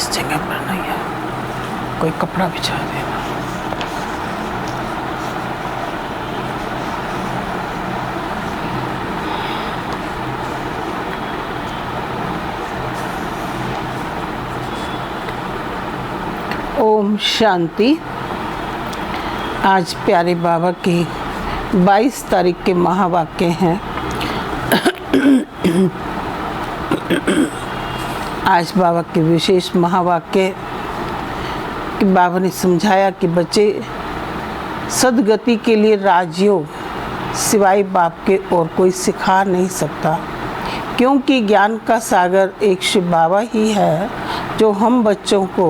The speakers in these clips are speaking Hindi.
इस जगह पर नहीं है, कोई कपड़ा बिछा देना। ओम शांति। आज प्यारे बाबा की 22 तारीख के महावाक्य हैं। आज बाबा के विशेष महावाक्य कि बाबा ने समझाया कि बच्चे सदगति के लिए राजयोग सिवाय बाप के और कोई सिखा नहीं सकता, क्योंकि ज्ञान का सागर एक शिव बाबा ही है जो हम बच्चों को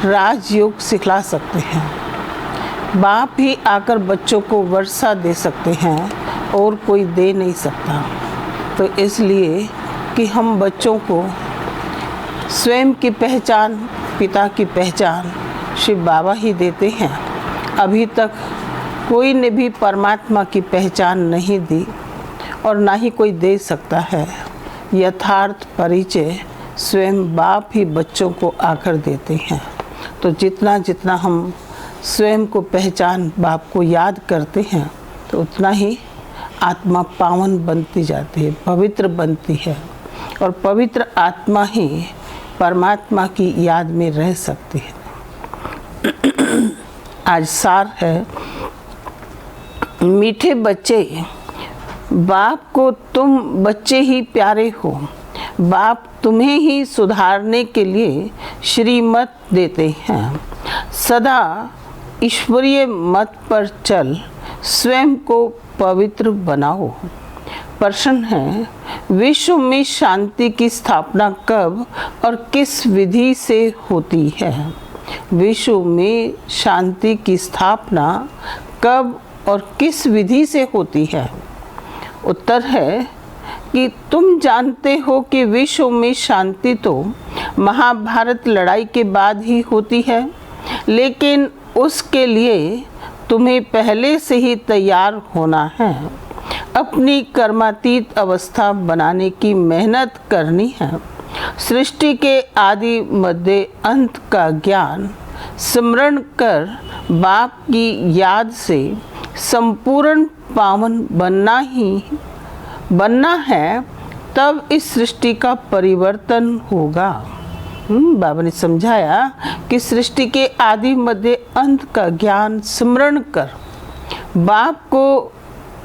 राजयोग सिखला सकते हैं। बाप ही आकर बच्चों को वर्षा दे सकते हैं और कोई दे नहीं सकता। तो इसलिए कि हम बच्चों को स्वयं की पहचान, पिता की पहचान शिव बाबा ही देते हैं। अभी तक कोई ने भी परमात्मा की पहचान नहीं दी और ना ही कोई दे सकता है। यथार्थ परिचय स्वयं बाप ही बच्चों को आकर देते हैं। तो जितना जितना हम स्वयं को पहचान बाप को याद करते हैं तो उतना ही आत्मा पावन बनती जाती है, पवित्र बनती है, और पवित्र आत्मा ही परमात्मा की याद में रह सकती है। आज सार है, मीठे बच्चे, बाप को तुम बच्चे ही प्यारे हो। बाप तुम्हें ही सुधारने के लिए श्रीमत देते हैं। सदा ईश्वरीय मत पर चल, स्वयं को पवित्र बनाओ। प्रश्न है, विश्व में शांति की स्थापना कब और किस विधि से होती है? विश्व में शांति की स्थापना कब और किस विधि से होती है? उत्तर है कि तुम जानते हो कि विश्व में शांति तो महाभारत लड़ाई के बाद ही होती है, लेकिन उसके लिए तुम्हें पहले से ही तैयार होना है। अपनी कर्मातीत अवस्था बनाने की मेहनत करनी है। सृष्टि के आदि मध्य अंत का ज्ञान स्मरण कर बाप की याद से संपूर्ण पावन बनना है, तब इस सृष्टि का परिवर्तन होगा। बाबा ने समझाया कि सृष्टि के आदि मध्य अंत का ज्ञान स्मरण कर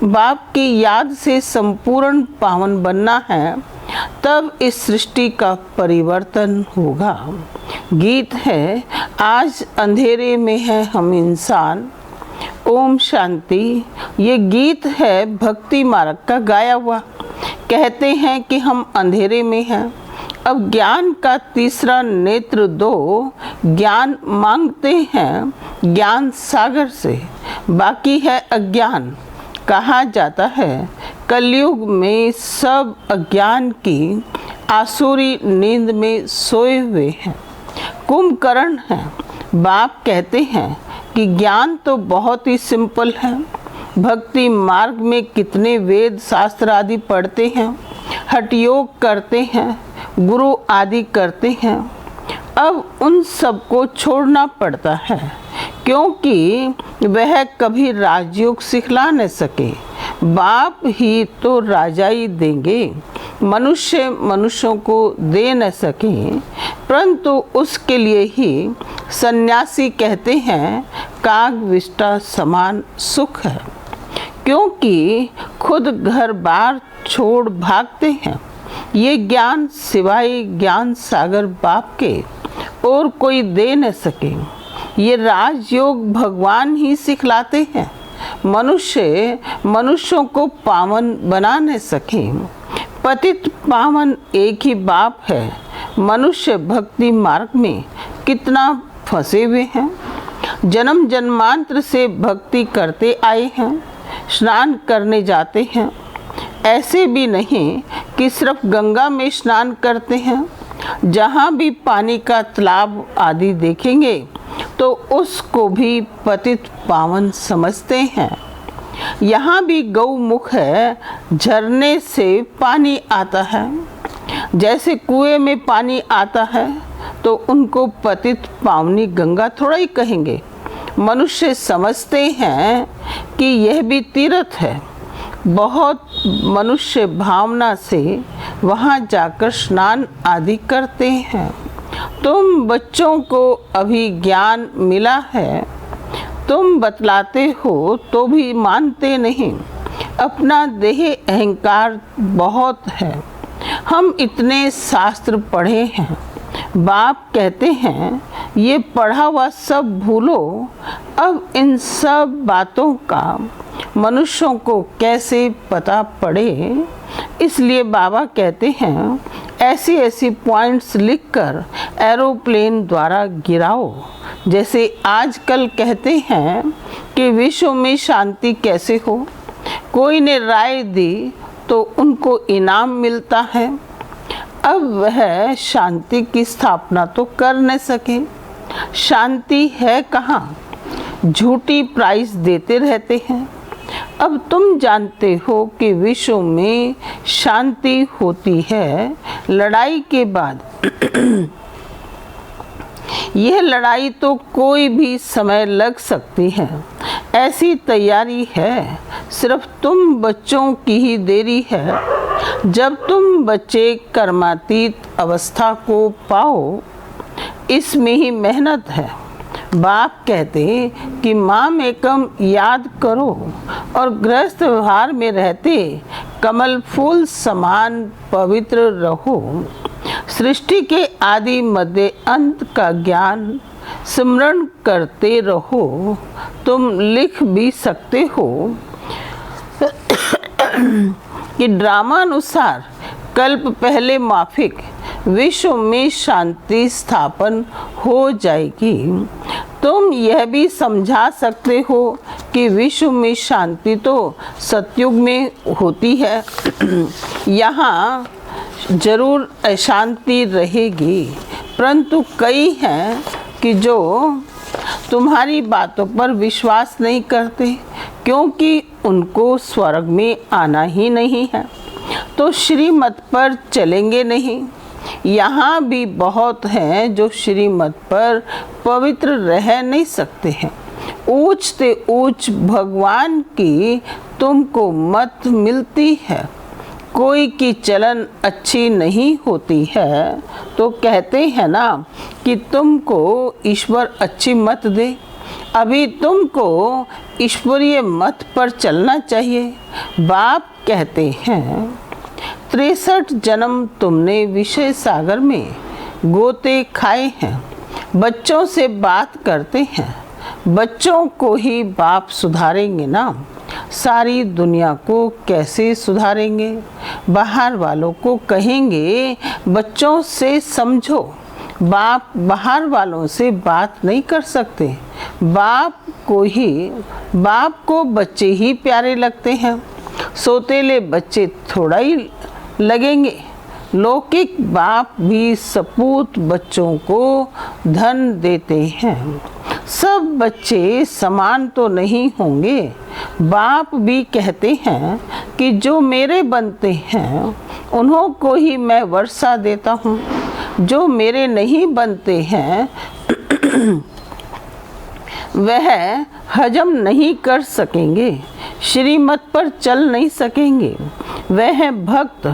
बाप की याद से संपूर्ण पावन बनना है, तब इस सृष्टि का परिवर्तन होगा। गीत है, आज अंधेरे में है हम इंसान। ओम शांति। ये गीत है भक्ति मार्ग का गाया हुआ। कहते हैं कि हम अंधेरे में हैं। अब ज्ञान का तीसरा नेत्र दो, ज्ञान मांगते हैं ज्ञान सागर से, बाकी है अज्ञान। कहा जाता है कलयुग में सब अज्ञान की आसुरी नींद में सोए हुए हैं, कुंभकर्ण हैं। बाप कहते हैं कि ज्ञान तो बहुत ही सिंपल है। भक्ति मार्ग में कितने वेद शास्त्र आदि पढ़ते हैं, हठ योग करते हैं, गुरु आदि करते हैं। अब उन सबको छोड़ना पड़ता है, क्योंकि वह कभी राजयोग सिखला न सके। बाप ही तो राजाई देंगे, मनुष्यों को दे न सके, परंतु उसके लिए ही सन्यासी कहते हैं काग विष्टा समान सुख है, क्योंकि खुद घर बार छोड़ भागते हैं। ये ज्ञान सिवाय ज्ञान सागर बाप के और कोई दे न सके। ये राजयोग भगवान ही सिखलाते हैं। मनुष्यों को पावन बना न सके। पतित पावन एक ही बाप है। मनुष्य भक्ति मार्ग में कितना फंसे हुए हैं। जन्म जन्मांतर से भक्ति करते आए हैं, स्नान करने जाते हैं। ऐसे भी नहीं कि सिर्फ गंगा में स्नान करते हैं। जहाँ भी पानी का तालाब आदि देखेंगे तो उसको भी पतित पावन समझते हैं। यहाँ भी गौमुख है, झरने से पानी आता है। जैसे कुएं में पानी आता है तो उनको पतित पावनी गंगा थोड़ा ही कहेंगे। मनुष्य समझते हैं कि यह भी तीर्थ है। बहुत मनुष्य भावना से वहाँ जाकर स्नान आदि करते हैं। तुम बच्चों को अभी ज्ञान मिला है, तुम बतलाते हो तो भी मानते नहीं। अपना देह अहंकार बहुत है। हम इतने शास्त्र पढ़े हैं, बाप कहते हैं ये पढ़ा हुआ सब भूलो। अब इन सब बातों का मनुष्यों को कैसे पता पड़े, इसलिए बाबा कहते हैं ऐसी ऐसी पॉइंट्स लिखकर एरोप्लेन द्वारा गिराओ। जैसे आजकल कहते हैं कि विश्व में शांति कैसे हो, कोई ने राय दी तो उनको इनाम मिलता है। अब वह शांति की स्थापना तो कर न सके। शांति है कहाँ, झूठी प्राइस देते रहते हैं। अब तुम जानते हो कि विश्व में शांति होती है लड़ाई के बाद। यह लड़ाई तो कोई भी समय लग सकती है, ऐसी तैयारी है। सिर्फ तुम बच्चों की ही देरी है। जब तुम बच्चे कर्मातीत अवस्था को पाओ, इसमें ही मेहनत है। बाप कहते कि माम एकम याद करो और गृहस्थ व्यवहार में रहते कमल फूल समान पवित्र रहो। सृष्टि के आदि मध्य अंत का ज्ञान स्मरण करते रहो। तुम लिख भी सकते हो कि ड्रामानुसार कल्प पहले माफिक विश्व में शांति स्थापन हो जाएगी। तुम यह भी समझा सकते हो कि विश्व में शांति तो सतयुग में होती है। यहाँ जरूर अशांति रहेगी, परंतु कई हैं कि जो तुम्हारी बातों पर विश्वास नहीं करते, क्योंकि उनको स्वर्ग में आना ही नहीं है, तो श्रीमत पर चलेंगे नहीं। यहाँ भी बहुत हैं जो श्रीमत पर पवित्र रह नहीं सकते हैं। ऊंच से ऊंच भगवान की तुमको मत मिलती है। कोई की चलन अच्छी नहीं होती है तो कहते हैं ना कि तुमको ईश्वर अच्छी मत दे। अभी तुमको ईश्वरीय मत पर चलना चाहिए। बाप कहते हैं 63 जन्म तुमने विषय सागर में गोते खाए हैं। बच्चों से बात करते हैं, बच्चों को ही बाप सुधारेंगे ना। सारी दुनिया को कैसे सुधारेंगे? बाहर वालों को कहेंगे बच्चों से समझो। बाप बाहर वालों से बात नहीं कर सकते। बाप को बच्चे ही प्यारे लगते हैं। सोतेले बच्चे थोड़ा ही लगेंगे। लौकिक बाप भी सपूत बच्चों को धन देते हैं। सब बच्चे समान तो नहीं होंगे। बाप भी कहते हैं कि जो मेरे बनते हैं उन्हों को ही मैं वर्षा देता हूँ। जो मेरे नहीं बनते हैं वह हजम नहीं कर सकेंगे, श्रीमत पर चल नहीं सकेंगे। वह भक्त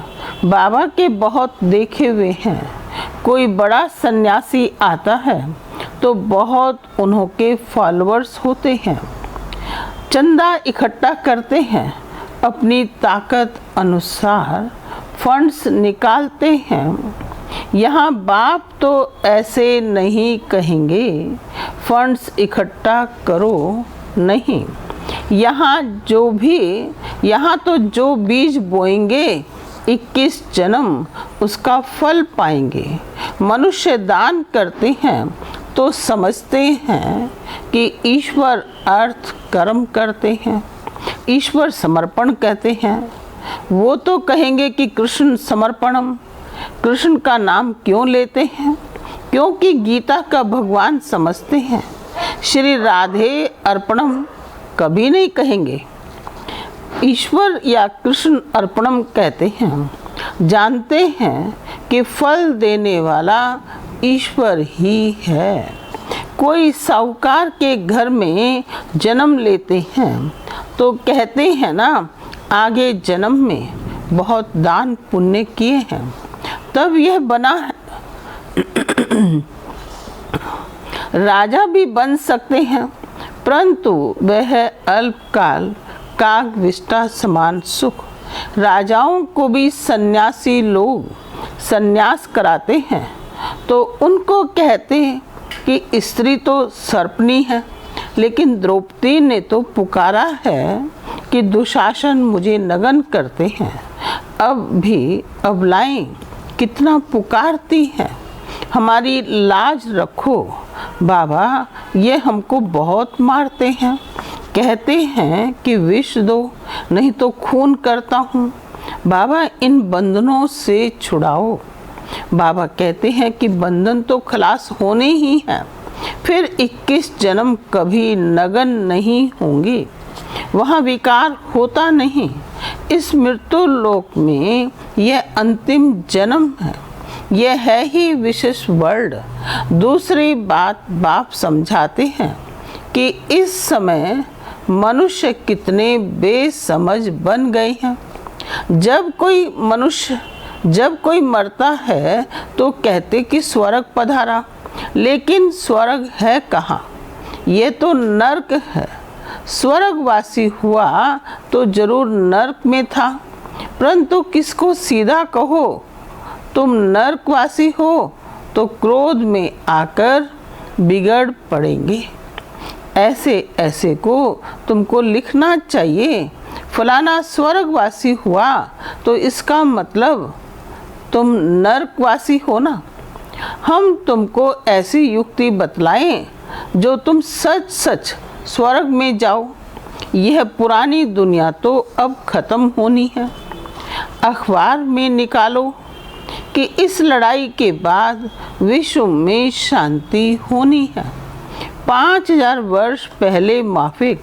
बाबा के बहुत देखे हुए हैं। कोई बड़ा सन्यासी आता है तो बहुत उन्हों के फॉलोअर्स होते हैं। चंदा इकट्ठा करते हैं, अपनी ताकत अनुसार फंड्स निकालते हैं। यहाँ बाप तो ऐसे नहीं कहेंगे फंड्स इकट्ठा करो, नहीं। यहाँ तो जो बीज बोएंगे 21 जन्म उसका फल पाएंगे। मनुष्य दान करते हैं तो समझते हैं कि ईश्वर अर्थ कर्म करते हैं। ईश्वर समर्पण कहते हैं। वो तो कहेंगे कि कृष्ण समर्पणम। कृष्ण का नाम क्यों लेते हैं? क्योंकि गीता का भगवान समझते हैं। श्री राधे अर्पणम कभी नहीं कहेंगे। ईश्वर या कृष्ण अर्पणम कहते हैं। जानते हैं कि फल देने वाला ईश्वर ही है। कोई साहूकार के घर में जन्म लेते हैं तो कहते हैं ना, आगे जन्म में बहुत दान पुण्य किए हैं तब यह बना है। राजा भी बन सकते हैं, परंतु वह अल्पकाल काग विष्टा समान सुख। राजाओं को भी सन्यासी लोग सन्यास कराते हैं तो उनको कहते हैं कि स्त्री तो सर्पनी है, लेकिन द्रौपदी ने तो पुकारा है कि दुशासन मुझे नगन करते हैं। अब भी अबलाएं कितना पुकारती हैं, हमारी लाज रखो बाबा, ये हमको बहुत मारते हैं। कहते हैं कि विष दो नहीं तो खून करता हूँ। बाबा इन बंधनों से छुड़ाओ। बाबा कहते हैं कि बंधन तो खलास होने ही हैं, फिर 21 जन्म कभी नगन नहीं होंगे, वहाँ विकार होता नहीं। इस मृत्यु लोक में यह अंतिम जन्म है, यह है ही विशेष वर्ल्ड। दूसरी बात बाप समझाते हैं कि इस समय मनुष्य कितने बेसमझ बन गए हैं। जब कोई मरता है तो कहते कि स्वर्ग पधारा, लेकिन स्वर्ग है कहाँ, ये तो नर्क है। स्वर्गवासी हुआ तो जरूर नर्क में था, परंतु किसको सीधा कहो तुम नर्कवासी हो तो क्रोध में आकर बिगड़ पड़ेंगे। ऐसे को तुमको लिखना चाहिए। फलाना स्वर्गवासी हुआ तो इसका मतलब तुम नर्कवासी हो ना। हम तुमको ऐसी युक्ति बतलाएं जो तुम सच सच स्वर्ग में जाओ। यह पुरानी दुनिया तो अब खत्म होनी है। अखबार में निकालो कि इस लड़ाई के बाद विश्व में शांति होनी है। 5000 वर्ष पहले माफिक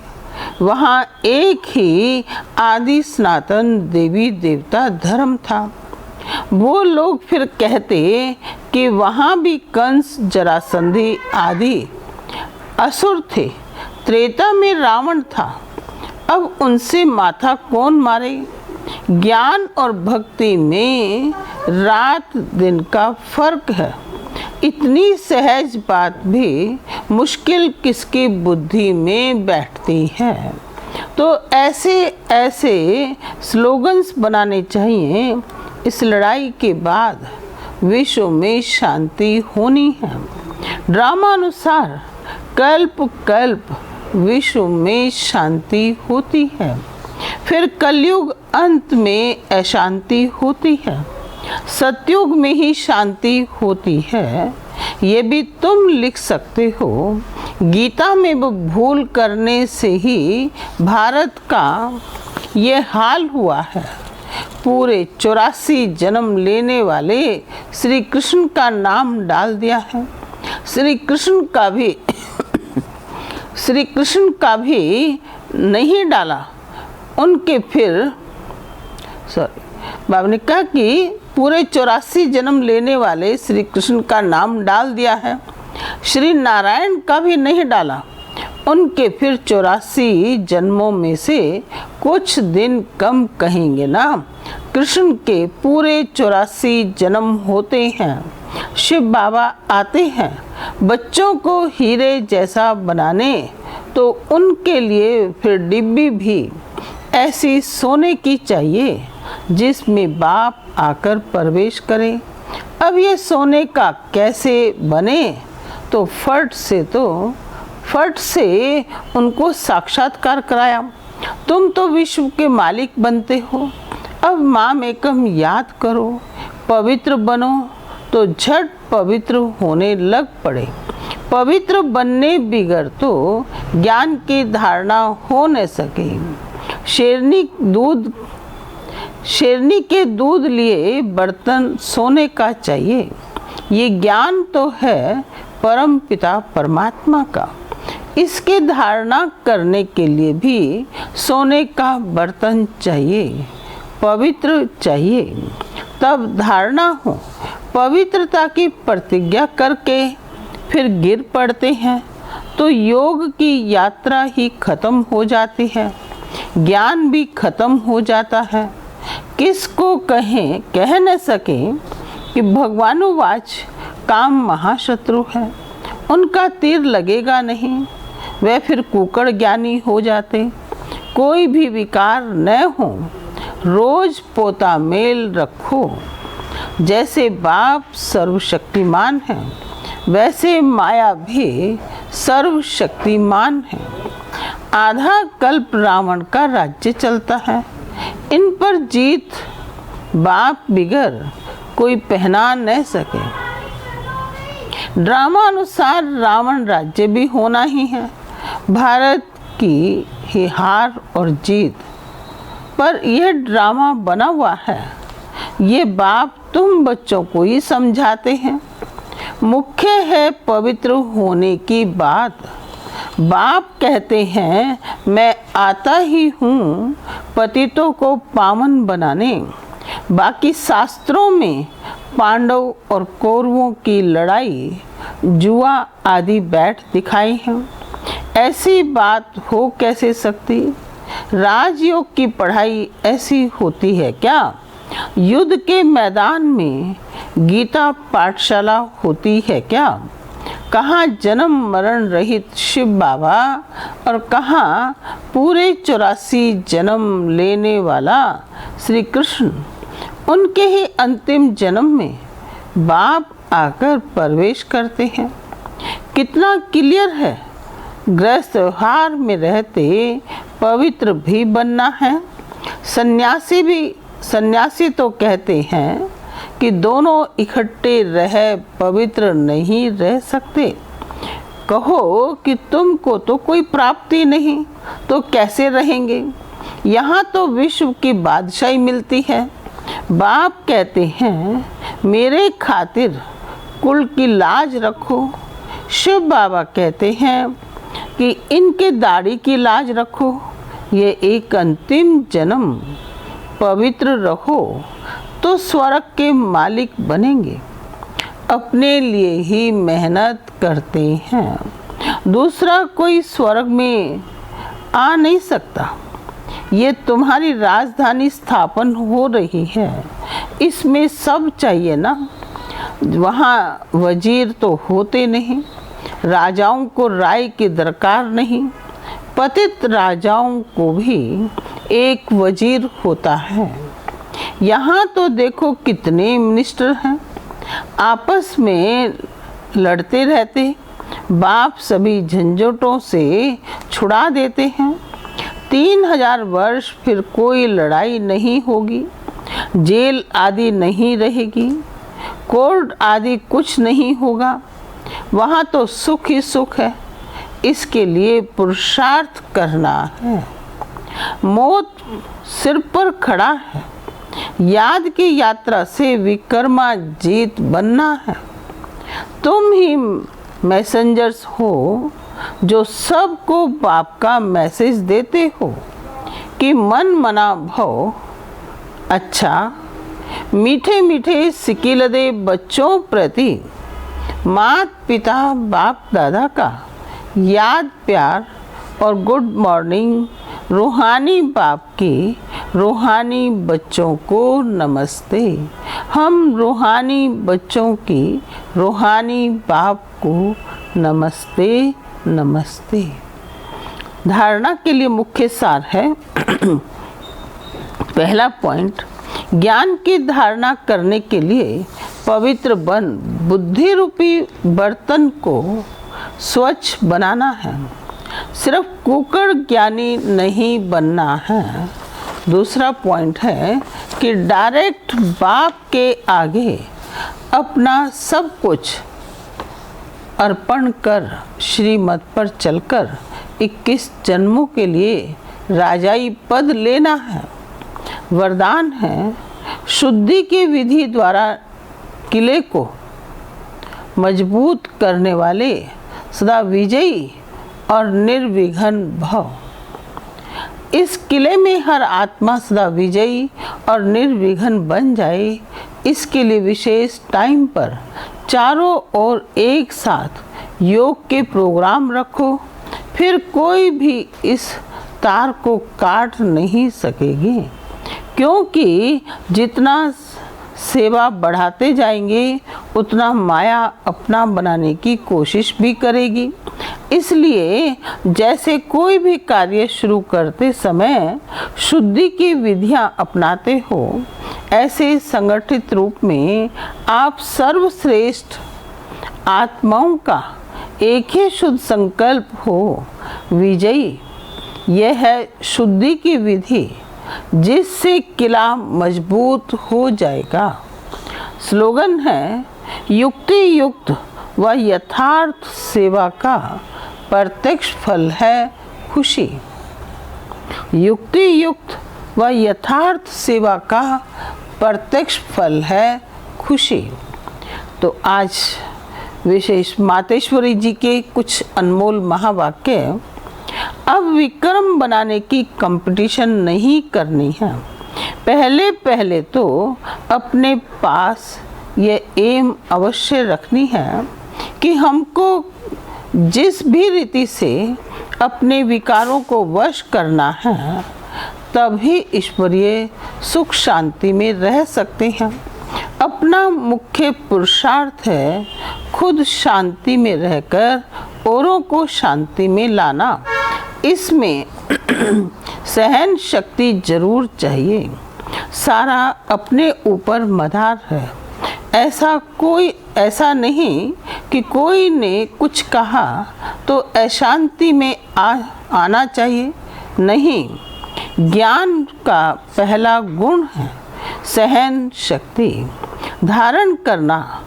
वहाँ एक ही आदि सनातन देवी देवता धर्म था। वो लोग फिर कहते कि वहाँ भी कंस जरासंधी आदि असुर थे। त्रेता में रावण था, अब उनसे माथा कौन मारे। ज्ञान और भक्ति में रात दिन का फर्क है। इतनी सहज बात भी मुश्किल किसकी बुद्धि में बैठती है। तो ऐसे स्लोगन्स बनाने चाहिए। इस लड़ाई के बाद विश्व में शांति होनी है। ड्रामानुसार कल्प कल्प विश्व में शांति होती है, फिर कलयुग अंत में अशांति होती है, सतयुग में ही शांति होती है। ये भी तुम लिख सकते हो। गीता में वो भूल करने से ही भारत का ये हाल हुआ है। पूरे 84 जन्म लेने वाले श्री कृष्ण का नाम डाल दिया है। श्री कृष्ण का भी नहीं डाला। उनके फिर बाबा ने कहा कि पूरे 84 जन्म लेने वाले श्री कृष्ण का नाम डाल दिया है। श्री नारायण का भी नहीं डाला। उनके फिर 84 जन्मों में से कुछ दिन कम कहेंगे ना। कृष्ण के पूरे 84 जन्म होते हैं। शिव बाबा आते हैं बच्चों को हीरे जैसा बनाने, तो उनके लिए फिर डिब्बी भी ऐसी सोने की चाहिए जिसमें बाप आकर प्रवेश करें। अब ये सोने का कैसे बने, तो फट से उनको साक्षात्कार कराया। तुम तो विश्व के मालिक बनते हो, अब माम एकम याद करो, पवित्र बनो। तो झट पवित्र होने लग पड़े। पवित्र बनने बिगड़ तो ज्ञान की धारणा हो न सके। शेरनी के दूध लिए बर्तन सोने का चाहिए। ये ज्ञान तो है परम पिता परमात्मा का। इसके धारणा करने के लिए भी सोने का बर्तन चाहिए, पवित्र चाहिए, तब धारणा हो। पवित्रता की प्रतिज्ञा करके फिर गिर पड़ते हैं तो योग की यात्रा ही खत्म हो जाती है, ज्ञान भी खत्म हो जाता है। किसको कहें, कह न सके कि भगवानुवाच काम महाशत्रु है, उनका तीर लगेगा नहीं, वे फिर कुकड़ ज्ञानी हो जाते। कोई भी विकार न हो, रोज पोता मेल रखो। जैसे बाप सर्वशक्तिमान है, वैसे माया भी सर्वशक्तिमान है। आधा कल्प रावण का राज्य चलता है, इन पर जीत बाप बिगर कोई पहना न सके। ड्रामा अनुसार रावण राज्य भी होना ही है, भारत की ही हार और जीत। पर यह ड्रामा बना हुआ है, ये बाप तुम बच्चों को ही समझाते हैं। मुख्य है पवित्र होने की बात। बाप कहते हैं मैं आता ही हूँ पतितों को पावन बनाने। बाकी शास्त्रों में पांडव और कौरवों की लड़ाई, जुआ आदि बैठ दिखाई है। ऐसी बात हो कैसे सकती? राजयोग की पढ़ाई ऐसी होती है क्या? युद्ध के मैदान में गीता पाठशाला होती है क्या? कहाँ जन्म मरण रहित शिव बाबा और कहाँ पूरे 84 जन्म लेने वाला श्री कृष्ण। उनके ही अंतिम जन्म में बाप आकर प्रवेश करते हैं। कितना क्लियर है, गृहस्थ व्यवहार में रहते पवित्र भी बनना है। सन्यासी तो कहते हैं कि दोनों इकट्ठे रह पवित्र नहीं रह सकते। कहो कि तुमको तो कोई प्राप्ति नहीं तो कैसे रहेंगे? यहाँ तो विश्व की बादशाही मिलती है। बाप कहते हैं मेरे खातिर कुल की लाज रखो। शिव बाबा कहते हैं कि इनके दाढ़ी की लाज रखो। ये एक अंतिम जन्म पवित्र रहो तो स्वर्ग के मालिक बनेंगे। अपने लिए ही मेहनत करते हैं, दूसरा कोई स्वर्ग में आ नहीं सकता। ये तुम्हारी राजधानी स्थापन हो रही है, इसमें सब चाहिए ना। वहाँ वजीर तो होते नहीं, राजाओं को राय की दरकार नहीं। पतित राजाओं को भी एक वजीर होता है। यहाँ तो देखो कितने मिनिस्टर हैं, आपस में लड़ते रहते। बाप सभी झंझटों से छुड़ा देते हैं। 3000 वर्ष फिर कोई लड़ाई नहीं होगी, जेल आदि नहीं रहेगी, कोर्ट आदि कुछ नहीं होगा। वहाँ तो सुख ही सुख है। इसके लिए पुरुषार्थ करना है। मौत सिर पर खड़ा है। याद की यात्रा से विकर्मा जीत बनना है। तुम ही मैसेंजर्स हो जो सबको बाप का मैसेज देते हो कि मन मना भव। अच्छा, मीठे मीठे सिकिलदे बच्चों प्रति मात पिता बाप दादा का याद प्यार और गुड मॉर्निंग। रूहानी बाप की रूहानी बच्चों को नमस्ते। हम रूहानी बच्चों की रूहानी बाप को नमस्ते नमस्ते। धारणा के लिए मुख्य सार है। पहला पॉइंट, ज्ञान की धारणा करने के लिए पवित्र बन बुद्धि रूपी बर्तन को स्वच्छ बनाना है। सिर्फ कुकड़ ज्ञानी नहीं बनना है। दूसरा पॉइंट है कि डायरेक्ट बाप के आगे अपना सब कुछ अर्पण कर श्रीमत पर चलकर 21 जन्मों के लिए राजाई पद लेना है। वरदान है, शुद्धि की विधि द्वारा किले को मजबूत करने वाले सदा विजयी और निर्विघ्न भव। इस किले में हर आत्मा सदा विजयी और निर्विघ्न बन जाए इसके लिए विशेष टाइम पर चारों ओर एक साथ योग के प्रोग्राम रखो, फिर कोई भी इस तार को काट नहीं सकेगी, क्योंकि जितना सेवा बढ़ाते जाएंगे उतना माया अपना बनाने की कोशिश भी करेगी। इसलिए जैसे कोई भी कार्य शुरू करते समय शुद्धि की विधियां अपनाते हो, ऐसे संगठित रूप में आप सर्वश्रेष्ठ आत्माओं का एक ही शुद्ध संकल्प हो विजयी। यह है शुद्धि की विधि, जिससे किला मजबूत हो जाएगा। स्लोगन है, युक्ति युक्त व यथार्थ सेवा का प्रत्यक्ष फल है खुशी। युक्ति युक्त व यथार्थ सेवा का प्रत्यक्ष फल है खुशी। तो आज विशेष मातेश्वरी जी के कुछ अनमोल महावाक्य। अब विक्रम बनाने की कंपटीशन नहीं करनी है। पहले तो अपने पास ये एम अवश्य रखनी है कि हमको जिस भी रीति से अपने विकारों को वश करना है, तभी ईश्वरीय सुख शांति में रह सकते हैं। अपना मुख्य पुरुषार्थ है खुद शांति में रहकर औरों को शांति में लाना। इसमें सहन शक्ति जरूर चाहिए। सारा अपने ऊपर मदार है। ऐसा नहीं कि कोई ने कुछ कहा तो अशांति में आना चाहिए। नहीं, ज्ञान का पहला गुण है सहन शक्ति धारण करना।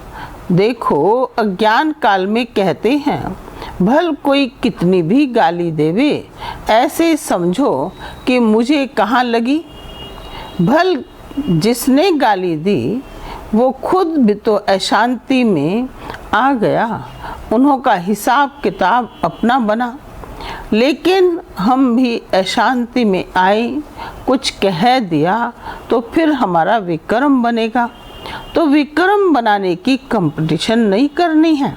देखो, अज्ञान काल में कहते हैं, भल कोई कितनी भी गाली देवे, ऐसे समझो कि मुझे कहाँ लगी। भल जिसने गाली दी वो खुद भी तो अशांति में आ गया, उन्हों का हिसाब किताब अपना बना। लेकिन हम भी अशांति में आए, कुछ कह दिया तो फिर हमारा विक्रम बनेगा। तो विक्रम बनाने की कंपटीशन नहीं करनी है।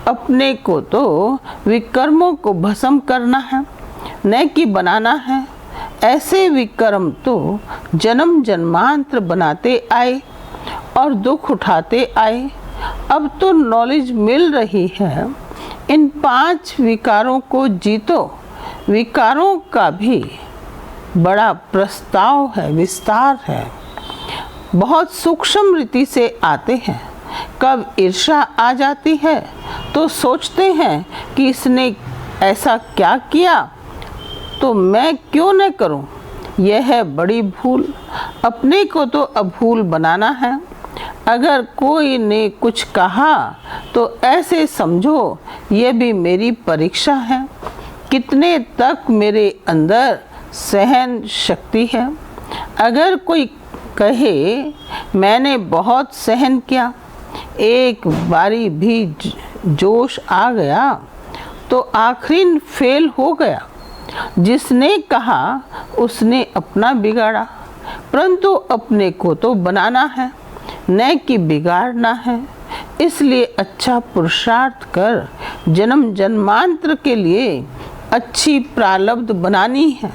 अपने को तो विक्रमों को भस्म करना है, न कि बनाना है। ऐसे विक्रम तो जन्म जन्मांतर बनाते आए और दुख उठाते आए। अब तो नॉलेज मिल रही है, इन 5 विकारों को जीतो। विकारों का भी बड़ा प्रस्ताव है, विस्तार है, बहुत सूक्ष्म रीति से आते हैं। कब ईर्ष्या आ जाती है तो सोचते हैं कि इसने ऐसा क्या किया तो मैं क्यों न करूं। यह है बड़ी भूल। अपने को तो अभूल बनाना है। अगर कोई ने कुछ कहा तो ऐसे समझो यह भी मेरी परीक्षा है, कितने तक मेरे अंदर सहन शक्ति है। अगर कोई कहे मैंने बहुत सहन किया, एक बारी भी जोश आ गया तो आखिरी फेल हो गया। जिसने कहा उसने अपना बिगाड़ा, परंतु अपने को तो बनाना है, न कि बिगाड़ना है। इसलिए अच्छा पुरुषार्थ कर जन्म जन्मांतर के लिए अच्छी प्रारब्ध बनानी है।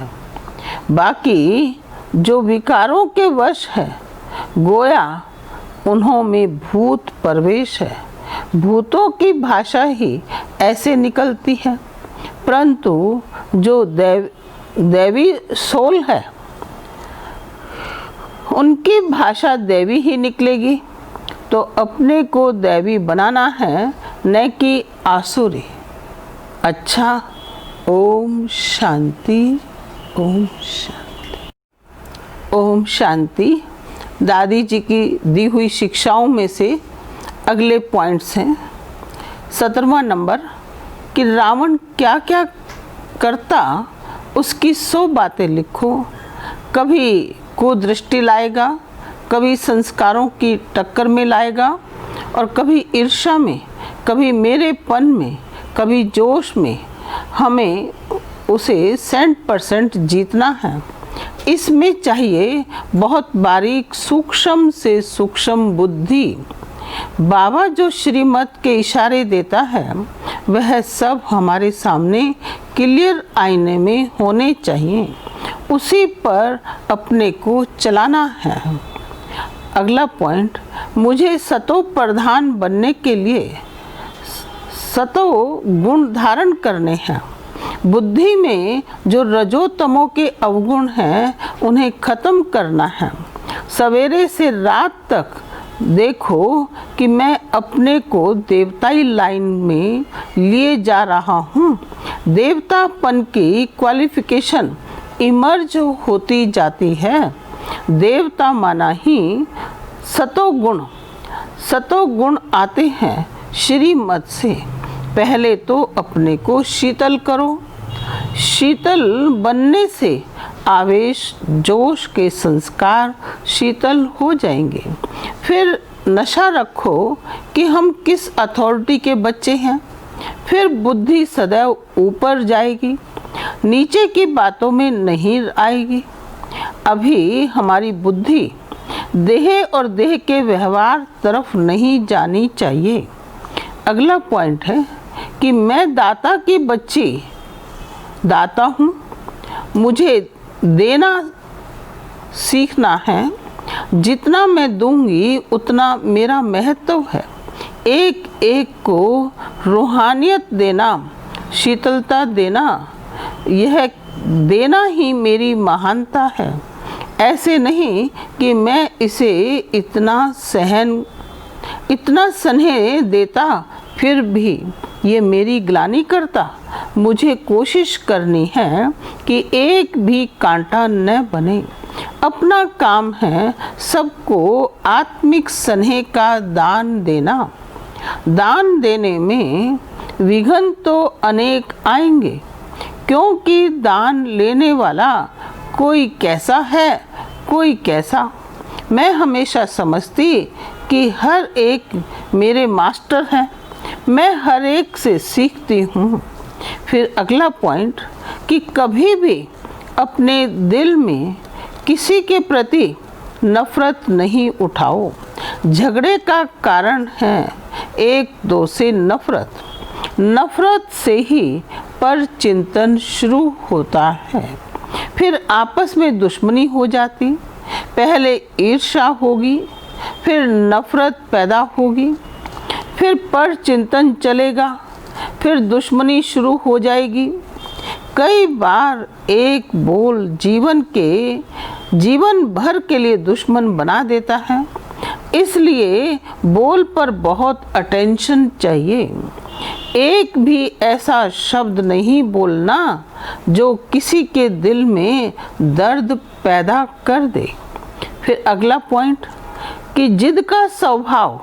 बाकी जो विकारों के वश है, गोया उन्हों में भूत प्रवेश है। भूतों की भाषा ही ऐसे निकलती है, परंतु जो दैवी सोल है उनकी भाषा दैवी ही निकलेगी। तो अपने को दैवी बनाना है, न कि आसुरी। अच्छा, ओम शांति, ओम शांति, ओम शांति। दादी जी की दी हुई शिक्षाओं में से अगले पॉइंट्स हैं। 17वां नंबर कि रावण क्या क्या करता उसकी 100 बातें लिखो। कभी कुदृष्टि लाएगा, कभी संस्कारों की टक्कर में लाएगा, और कभी ईर्ष्या में, कभी मेरेपन में, कभी जोश में। हमें उसे 100% जीतना है। इसमें चाहिए बहुत बारीक सूक्ष्म से सूक्ष्म बुद्धि। बाबा जो श्रीमत के इशारे देता है वह सब हमारे सामने क्लियर आईने में होने चाहिए, उसी पर अपने को चलाना है। अगला पॉइंट, मुझे सतो प्रधान बनने के लिए सतो गुण धारण करने हैं। बुद्धि में जो रजो तमो के अवगुण हैं उन्हें खत्म करना है। सवेरे से रात तक देखो कि मैं अपने को देवताई लाइन में लिए जा रहा हूँ। देवतापन की क्वालिफिकेशन इमर्ज होती जाती है। देवता माना ही सतोगुण आते हैं श्रीमत से। पहले तो अपने को शीतल करो। शीतल बनने से आवेश जोश के संस्कार शीतल हो जाएंगे। फिर नशा रखो कि हम किस अथॉरिटी के बच्चे हैं। फिर बुद्धि सदैव ऊपर जाएगी, नीचे की बातों में नहीं आएगी। अभी हमारी बुद्धि देह और देह के व्यवहार तरफ नहीं जानी चाहिए। अगला पॉइंट है कि मैं दाता की बच्ची दाता हूँ। मुझे देना सीखना है। जितना मैं दूंगी उतना मेरा महत्व है। एक एक को रूहानियत देना, शीतलता देना, यह देना ही मेरी महानता है। ऐसे नहीं कि मैं इसे इतना स्नेह देता फिर भी ये मेरी ग्लानि करता। मुझे कोशिश करनी है कि एक भी कांटा न बने। अपना काम है सबको आत्मिक स्नेह का दान देना। दान देने में विघ्न तो अनेक आएंगे, क्योंकि दान लेने वाला कोई कैसा है कोई कैसा। मैं हमेशा समझती कि हर एक मेरे मास्टर हैं, मैं हर एक से सीखती हूँ। फिर अगला पॉइंट कि कभी भी अपने दिल में किसी के प्रति नफरत नहीं उठाओ। झगड़े का कारण है एक दो से नफरत से ही पर चिंतन शुरू होता है। फिर आपस में दुश्मनी हो जाती। पहले ईर्ष्या होगी, फिर नफरत पैदा होगी, फिर पर चिंतन चलेगा, फिर दुश्मनी शुरू हो जाएगी। कई बार एक बोल जीवन भर के लिए दुश्मन बना देता है। इसलिए बोल पर बहुत अटेंशन चाहिए। एक भी ऐसा शब्द नहीं बोलना जो किसी के दिल में दर्द पैदा कर दे। फिर अगला पॉइंट कि जिद का स्वभाव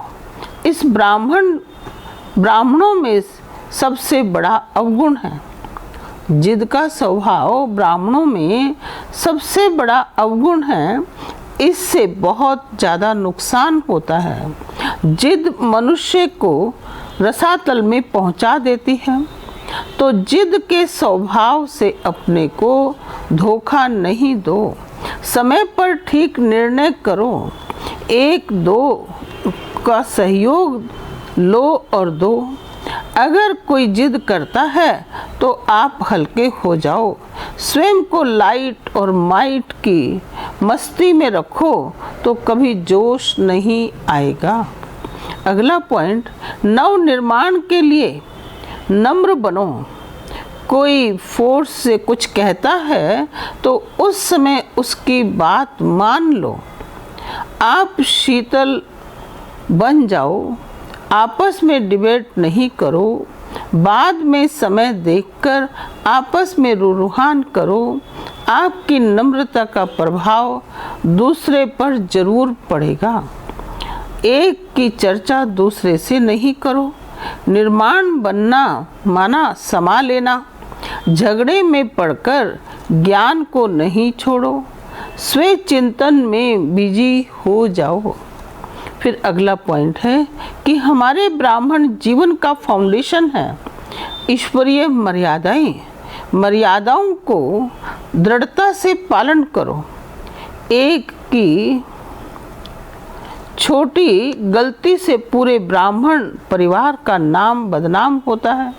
इस ब्राह्मणों में सबसे बड़ा अवगुण है। जिद का स्वभाव ब्राह्मणों में सबसे बड़ा अवगुण है। इससे बहुत ज़्यादा नुकसान होता है। जिद मनुष्य को रसातल में पहुंचा देती है। तो जिद के स्वभाव से अपने को धोखा नहीं दो। समय पर ठीक निर्णय करो। एक दो का सहयोग लो और दो। अगर कोई जिद करता है तो आप हल्के हो जाओ। स्वयं को लाइट और माइट की मस्ती में रखो तो कभी जोश नहीं आएगा। अगला पॉइंट, नव निर्माण के लिए नम्र बनो। कोई फोर्स से कुछ कहता है तो उस समय उसकी बात मान लो। आप शीतल बन जाओ। आपस में डिबेट नहीं करो। बाद में समय देखकर आपस में रुहान करो। आपकी नम्रता का प्रभाव दूसरे पर जरूर पड़ेगा। एक की चर्चा दूसरे से नहीं करो। निर्माण बनना माना समा लेना। झगड़े में पड़कर ज्ञान को नहीं छोड़ो। स्व चिंतन में बिजी हो जाओ। फिर अगला पॉइंट है कि हमारे ब्राह्मण जीवन का फाउंडेशन है ईश्वरीय मर्यादाएं। मर्यादाओं को दृढ़ता से पालन करो। एक की छोटी गलती से पूरे ब्राह्मण परिवार का नाम बदनाम होता है।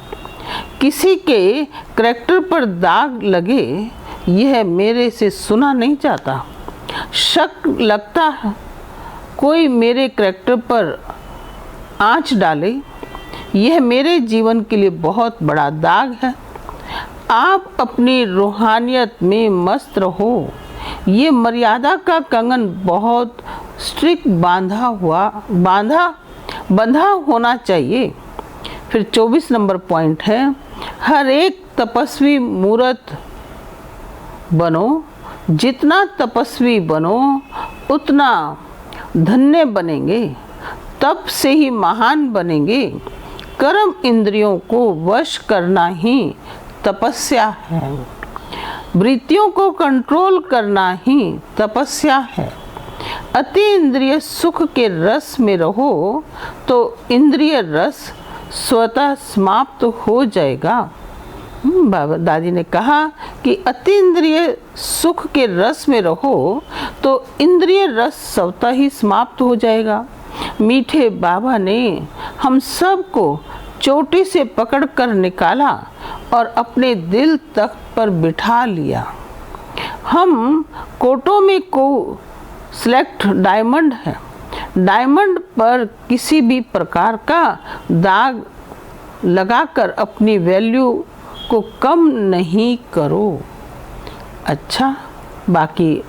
किसी के करैक्टर पर दाग लगे, यह मेरे से सुना नहीं जाता। शक लगता है कोई मेरे करैक्टर पर आंच डाले, यह मेरे जीवन के लिए बहुत बड़ा दाग है। आप अपनी रूहानियत में मस्त रहो। ये मर्यादा का कंगन बहुत स्ट्रिक्ट बंधा होना चाहिए। फिर 24 नंबर पॉइंट है, हर एक तपस्वी मूर्त बनो। जितना तपस्वी बनो उतना धन्य बनेंगे, तप से ही महान बनेंगे। कर्म इंद्रियों को वश करना ही तपस्या है। वृत्तियों को कंट्रोल करना ही तपस्या है। अति इंद्रिय सुख के रस में रहो तो इंद्रिय रस स्वतः समाप्त हो जाएगा। बाबा दादी ने कहा कि अति इंद्रिय सुख के रस में रहो तो इंद्रिय रस स्वतः ही समाप्त हो जाएगा। मीठे बाबा ने हम सब को चोटी से पकड़कर निकाला और अपने दिल तख्त पर बिठा लिया। हम कोटों में को सिलेक्ट डायमंड है। डायमंड पर किसी भी प्रकार का दाग लगाकर अपनी वैल्यू को कम नहीं करो। अच्छा, बाकी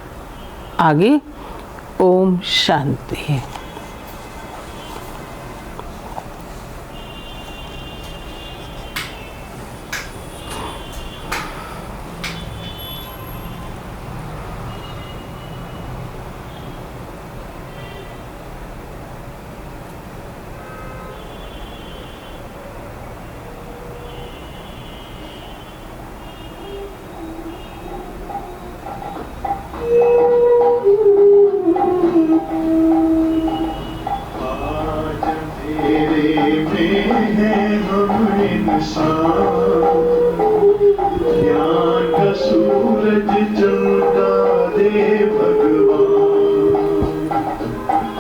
आगे। ओम शांति। ज्ञान का सूरज चमका दे भगवान।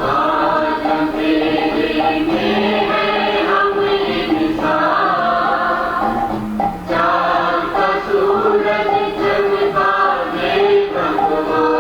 आज अंधेरे में है हम इंसान, ज्ञान का सूरज चमका दे भगवान।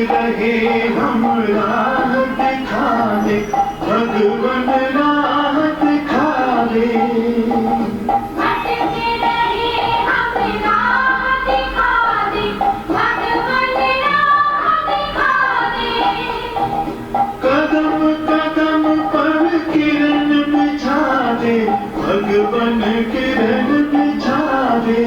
रहे हम राह दिखा दे भगवन, राह दिखा दे। भटक रहे हम राह दिखा दे भगवन, राह दिखा दे। कदम कदम पर किरण बिछा दे भगवन, किरण बिछा दे।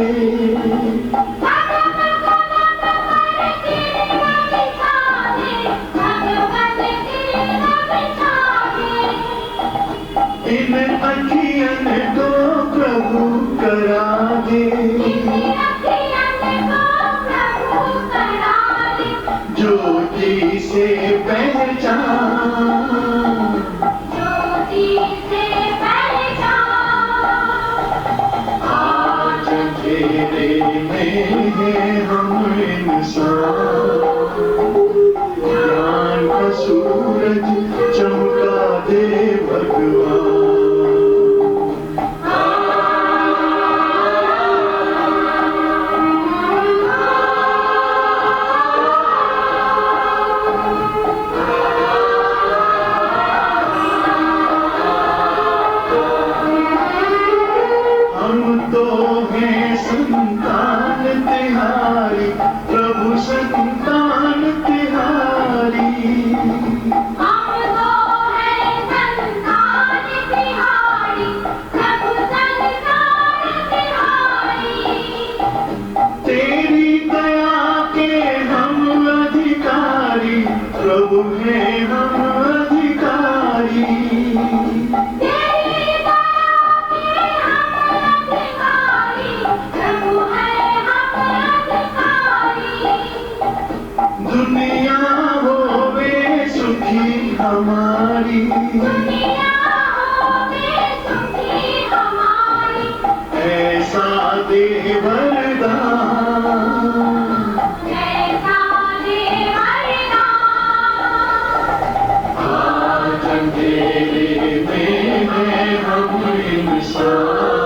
शाम